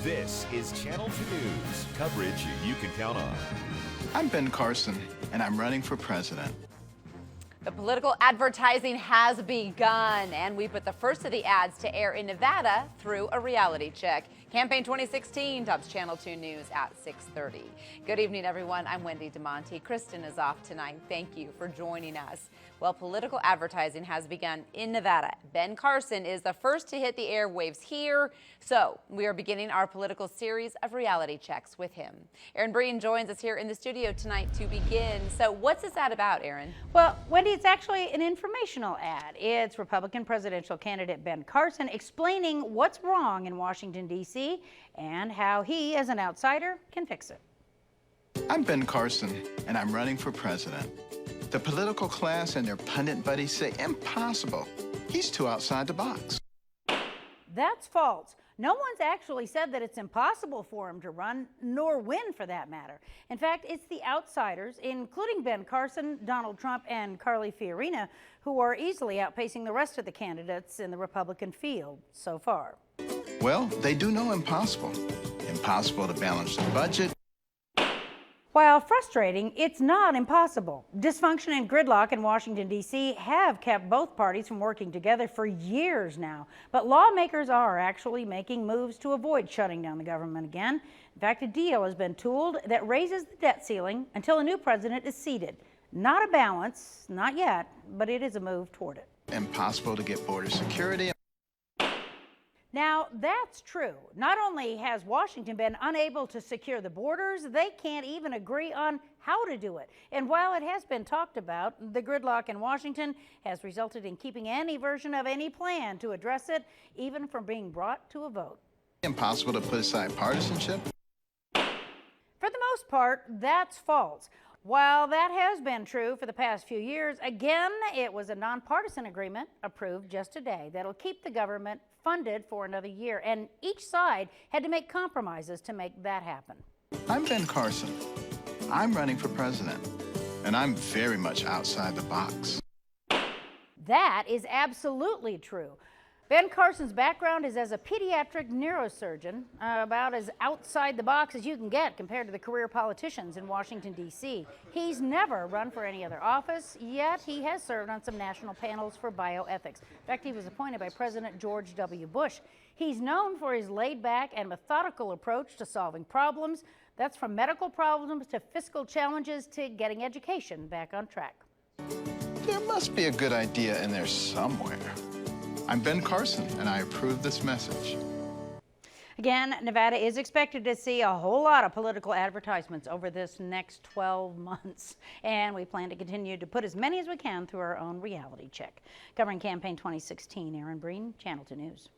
This is Channel 2 News, coverage you can count on. I'm Ben Carson, and I'm running for president. The political advertising has begun, and we put the first of the ads to air in Nevada through a reality check. Campaign 2016 tops Channel 2 News at 6:30. Good evening, everyone. I'm Wendy DeMonte. Kristen is off tonight. Thank you for joining us. Well, political advertising has begun in Nevada. Ben Carson is the first to hit the airwaves here, so we are beginning our political series of reality checks with him. Aaron Breen joins us here in the studio tonight to begin. So what's this ad about, Aaron? Well, Wendy, it's actually an informational ad. It's Republican presidential candidate Ben Carson explaining what's wrong in Washington, D.C. and how he, as an outsider, can fix it. I'm Ben Carson, and I'm running for president. The political class and their pundit buddies say impossible. He's too outside the box. That's false. No one's actually said that it's impossible for him to run, nor win for that matter. In fact, it's the outsiders, including Ben Carson, Donald Trump, and Carly Fiorina, who are easily outpacing the rest of the candidates in the Republican field so far. Well, they do know impossible. Impossible to balance the budget. While frustrating, it's not impossible. Dysfunction and gridlock in Washington, D.C. have kept both parties from working together for years now. But lawmakers are actually making moves to avoid shutting down the government again. In fact, a deal has been tooled that raises the debt ceiling until a new president is seated. Not a balance, not yet, but it is a move toward it. Impossible to get border security. Now, that's true. Not only has Washington been unable to secure the borders, they can't even agree on how to do it. And while it has been talked about, the gridlock in Washington has resulted in keeping any version of any plan to address it, even from being brought to a vote. Impossible to put aside partisanship. For the most part, that's false. While that has been true for the past few years, again, it was a nonpartisan agreement approved just today that'll keep the government funded for another year, and each side had to make compromises to make that happen. I'm Ben Carson. I'm running for president, and I'm very much outside the box. That is absolutely true. Ben Carson's background is as a pediatric neurosurgeon, about as outside the box as you can get compared to the career politicians in Washington, D.C. He's never run for any other office, yet he has served on some national panels for bioethics. In fact, he was appointed by President George W. Bush. He's known for his laid-back and methodical approach to solving problems. That's from medical problems to fiscal challenges to getting education back on track. There must be a good idea in there somewhere. I'm Ben Carson, and I approve this message. Again, Nevada is expected to see a whole lot of political advertisements over this next 12 months, and we plan to continue to put as many as we can through our own reality check. Covering Campaign 2016, Aaron Breen, Channel 2 News.